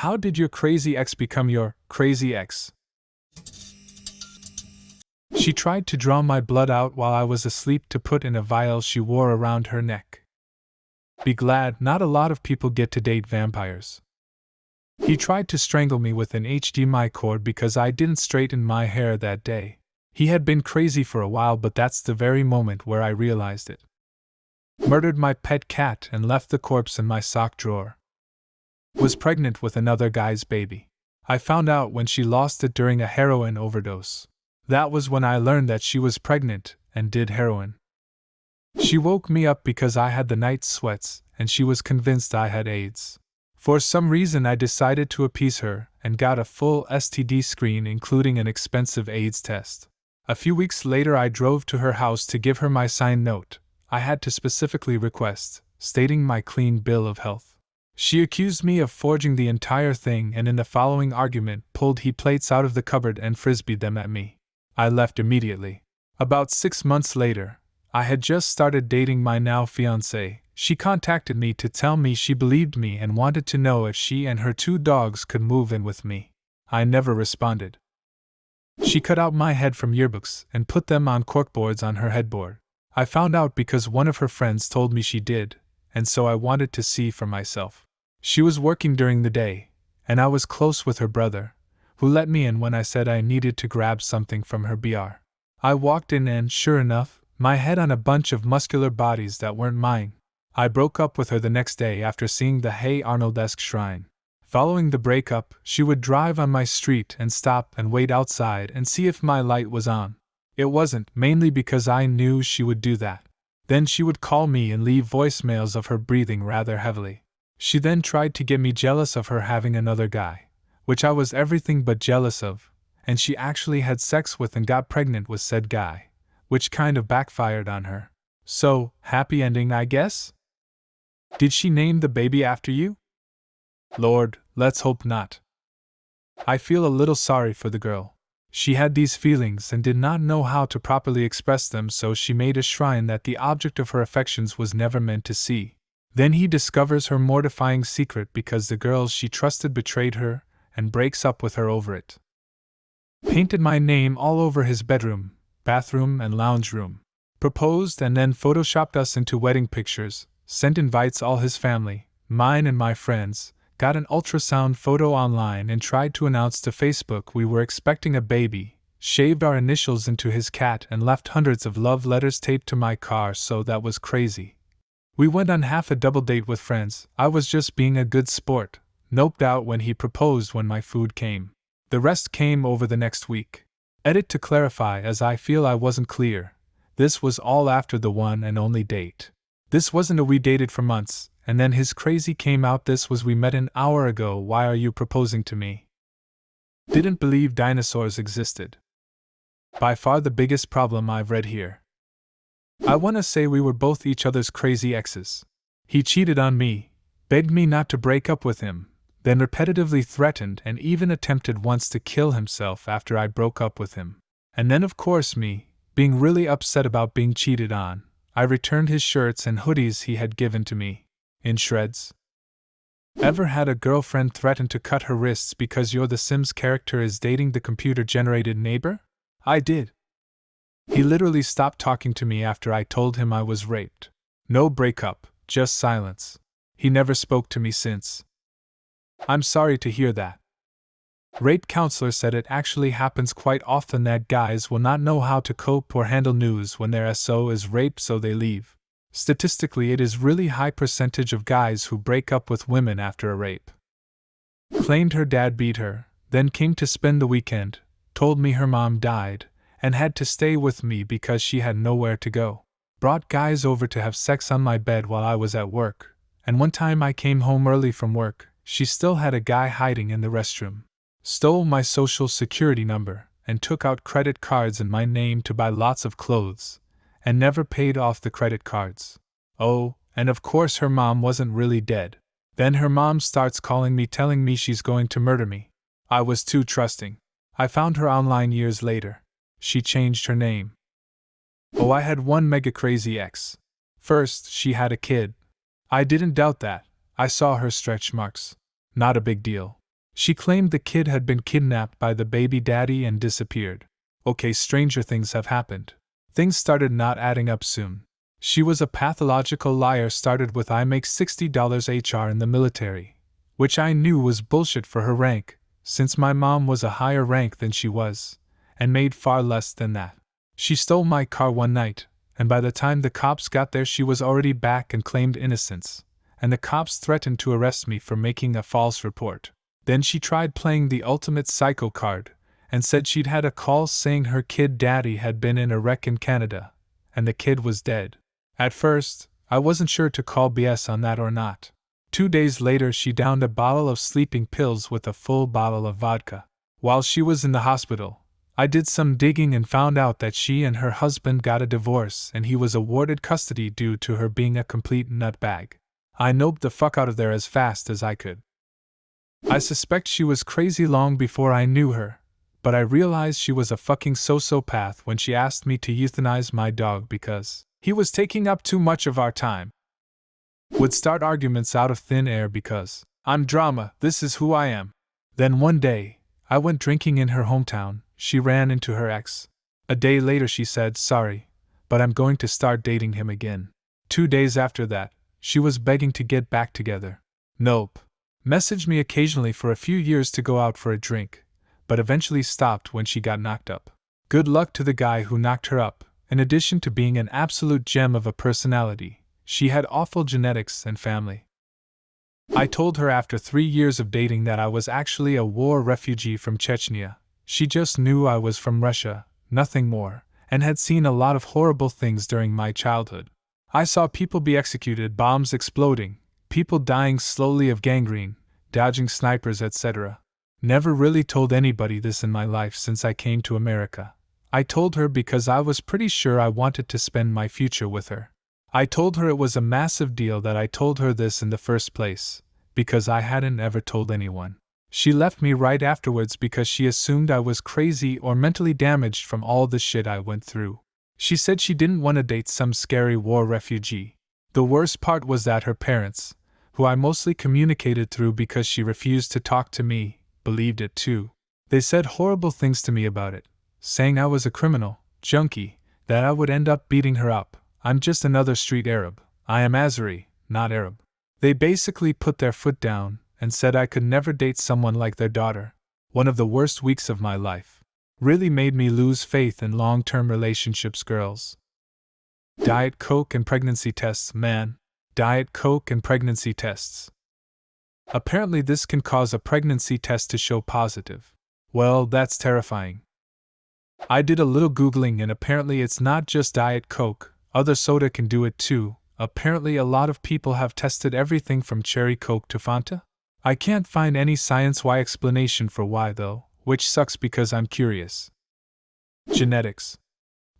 How did your crazy ex become your crazy ex? She tried to draw my blood out while I was asleep to put in a vial she wore around her neck. Be glad not a lot of people get to date vampires. He tried to strangle me with an HDMI cord because I didn't straighten my hair that day. He had been crazy for a while, but that's the very moment where I realized it. Murdered my pet cat and left the corpse in my sock drawer. Was pregnant with another guy's baby. I found out when she lost it during a heroin overdose. That was when I learned that she was pregnant and did heroin. She woke me up because I had the night sweats, and she was convinced I had AIDS. For some reason I decided to appease her and got a full STD screen including an expensive AIDS test. A few weeks later I drove to her house to give her my signed note. I had to specifically request, stating my clean bill of health. She accused me of forging the entire thing and in the following argument pulled heat plates out of the cupboard and frisbeed them at me. I left immediately. About 6 months later, I had just started dating my now fiancé. She contacted me to tell me she believed me and wanted to know if she and her 2 dogs could move in with me. I never responded. She cut out my head from yearbooks and put them on corkboards on her headboard. I found out because one of her friends told me she did, and so I wanted to see for myself. She was working during the day, and I was close with her brother, who let me in when I said I needed to grab something from her BR. I walked in and, sure enough, my head on a bunch of muscular bodies that weren't mine. I broke up with her the next day after seeing the Hey Arnold-esque shrine. Following the breakup, she would drive on my street and stop and wait outside and see if my light was on. It wasn't, mainly because I knew she would do that. Then she would call me and leave voicemails of her breathing rather heavily. She then tried to get me jealous of her having another guy, which I was everything but jealous of, and she actually had sex with and got pregnant with said guy, which kind of backfired on her. So, happy ending, I guess? Did she name the baby after you? Lord, let's hope not. I feel a little sorry for the girl. She had these feelings and did not know how to properly express them, so she made a shrine that the object of her affections was never meant to see. Then he discovers her mortifying secret because the girls she trusted betrayed her and breaks up with her over it. Painted my name all over his bedroom, bathroom, and lounge room. Proposed and then photoshopped us into wedding pictures, sent invites all his family, mine and my friends, got an ultrasound photo online and tried to announce to Facebook we were expecting a baby, shaved our initials into his cat and left hundreds of love letters taped to my car, so that was crazy. We went on half a double date with friends. I was just being a good sport, noped out when he proposed when my food came. The rest came over the next week. Edit to clarify, as I feel I wasn't clear. This was all after the one and only date. This wasn't a we dated for months, and then his crazy came out. This was we met an hour ago, why are you proposing to me? Didn't believe dinosaurs existed. By far the biggest problem I've read here. I want to say we were both each other's crazy exes. He cheated on me, begged me not to break up with him, then repetitively threatened and even attempted once to kill himself after I broke up with him. And then of course me, being really upset about being cheated on, I returned his shirts and hoodies he had given to me, in shreds. Ever had a girlfriend threaten to cut her wrists because you're the Sims character is dating the computer-generated neighbor? I did. He literally stopped talking to me after I told him I was raped. No breakup, just silence. He never spoke to me since. I'm sorry to hear that. Rape counselor said it actually happens quite often that guys will not know how to cope or handle news when their SO is raped, so they leave. Statistically, it is really high percentage of guys who break up with women after a rape. Claimed her dad beat her, then came to spend the weekend, told me her mom died, and had to stay with me because she had nowhere to go. Brought guys over to have sex on my bed while I was at work, and one time I came home early from work, she still had a guy hiding in the restroom. Stole my social security number, and took out credit cards in my name to buy lots of clothes, and never paid off the credit cards. Oh, and of course her mom wasn't really dead. Then her mom starts calling me telling me she's going to murder me. I was too trusting. I found her online years later. She changed her name. Oh, I had one mega crazy ex. First, she had a kid. I didn't doubt that. I saw her stretch marks. Not a big deal. She claimed the kid had been kidnapped by the baby daddy and disappeared. Okay, stranger things have happened. Things started not adding up soon. She was a pathological liar. Started with I make $60 HR in the military, which I knew was bullshit for her rank, since my mom was a higher rank than she was, and made far less than that. She stole my car one night, and by the time the cops got there she was already back and claimed innocence, and the cops threatened to arrest me for making a false report. Then she tried playing the ultimate psycho card, and said she'd had a call saying her kid daddy had been in a wreck in Canada, and the kid was dead. At first, I wasn't sure to call BS on that or not. 2 days later she downed a bottle of sleeping pills with a full bottle of vodka. While she was in the hospital, I did some digging and found out that she and her husband got a divorce and he was awarded custody due to her being a complete nutbag. I noped the fuck out of there as fast as I could. I suspect she was crazy long before I knew her, but I realized she was a fucking sociopath when she asked me to euthanize my dog because he was taking up too much of our time. Would start arguments out of thin air because I'm drama, this is who I am. Then one day, I went drinking in her hometown. She ran into her ex. A day later she said, sorry, but I'm going to start dating him again. 2 days after that, she was begging to get back together. Nope. Messaged me occasionally for a few years to go out for a drink, but eventually stopped when she got knocked up. Good luck to the guy who knocked her up. In addition to being an absolute gem of a personality, she had awful genetics and family. I told her after 3 years of dating that I was actually a war refugee from Chechnya. She just knew I was from Russia, nothing more, and had seen a lot of horrible things during my childhood. I saw people be executed, bombs exploding, people dying slowly of gangrene, dodging snipers, etc. Never really told anybody this in my life since I came to America. I told her because I was pretty sure I wanted to spend my future with her. I told her it was a massive deal that I told her this in the first place, because I hadn't ever told anyone. She left me right afterwards because she assumed I was crazy or mentally damaged from all the shit I went through. She said she didn't want to date some scary war refugee. The worst part was that her parents, who I mostly communicated through because she refused to talk to me, believed it too. They said horrible things to me about it, saying I was a criminal, junkie, that I would end up beating her up. I'm just another street Arab. I am Azeri, not Arab. They basically put their foot down and said I could never date someone like their daughter. One of the worst weeks of my life. Really made me lose faith in long-term relationships. Girls. Diet Coke and pregnancy tests, man. Diet Coke and pregnancy tests. Apparently this can cause a pregnancy test to show positive. Well, that's terrifying. I did a little Googling and apparently it's not just Diet Coke, other soda can do it too. Apparently a lot of people have tested everything from cherry Coke to Fanta. I can't find any science-why explanation for why though, which sucks because I'm curious. Genetics.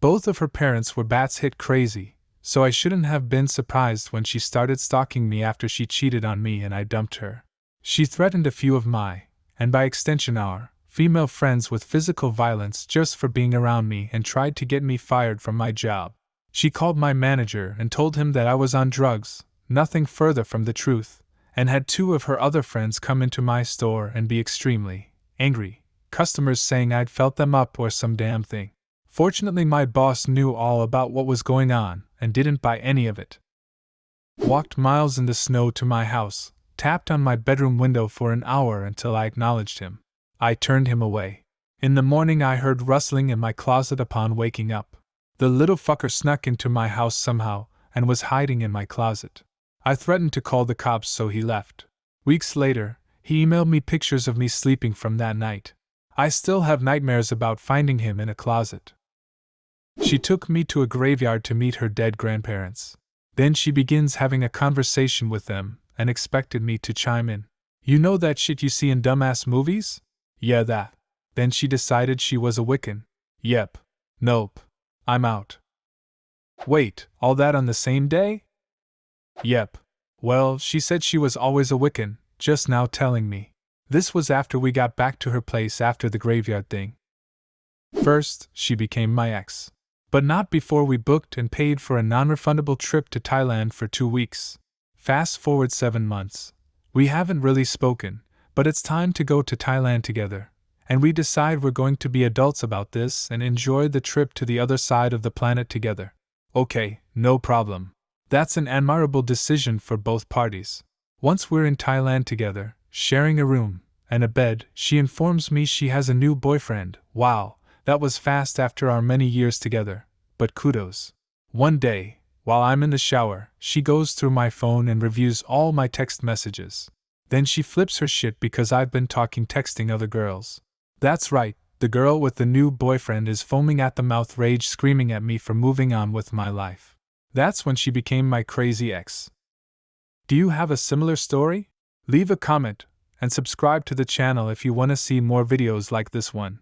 Both of her parents were batshit crazy, so I shouldn't have been surprised when she started stalking me after she cheated on me and I dumped her. She threatened a few of my, and by extension our, female friends with physical violence just for being around me and tried to get me fired from my job. She called my manager and told him that I was on drugs, nothing further from the truth, and had 2 of her other friends come into my store and be extremely angry, customers saying I'd felt them up or some damn thing. Fortunately my boss knew all about what was going on and didn't buy any of it. Walked miles in the snow to my house, tapped on my bedroom window for an hour until I acknowledged him. I turned him away. In the morning I heard rustling in my closet upon waking up. The little fucker snuck into my house somehow and was hiding in my closet. I threatened to call the cops so he left. Weeks later, he emailed me pictures of me sleeping from that night. I still have nightmares about finding him in a closet. She took me to a graveyard to meet her dead grandparents. Then she begins having a conversation with them and expected me to chime in. You know that shit you see in dumbass movies? Yeah, that. Then she decided she was a Wiccan. Yep. Nope. I'm out. Wait, all that on the same day? Yep. Well, she said she was always a Wiccan, just now telling me. This was after we got back to her place after the graveyard thing. First, she became my ex. But not before we booked and paid for a non-refundable trip to Thailand for 2 weeks. Fast forward 7 months. We haven't really spoken, But it's time to go to Thailand together, and we decide we're going to be adults about this and enjoy the trip to the other side of the planet together. Okay, no problem. That's an admirable decision for both parties. Once we're in Thailand together, sharing a room and a bed, she informs me she has a new boyfriend. Wow, that was fast after our many years together, but kudos. One day, while I'm in the shower, she goes through my phone and reviews all my text messages. Then she flips her shit because I've been texting other girls. That's right, the girl with the new boyfriend is foaming at the mouth, rage screaming at me for moving on with my life. That's when she became my crazy ex. Do you have a similar story? Leave a comment and subscribe to the channel if you want to see more videos like this one.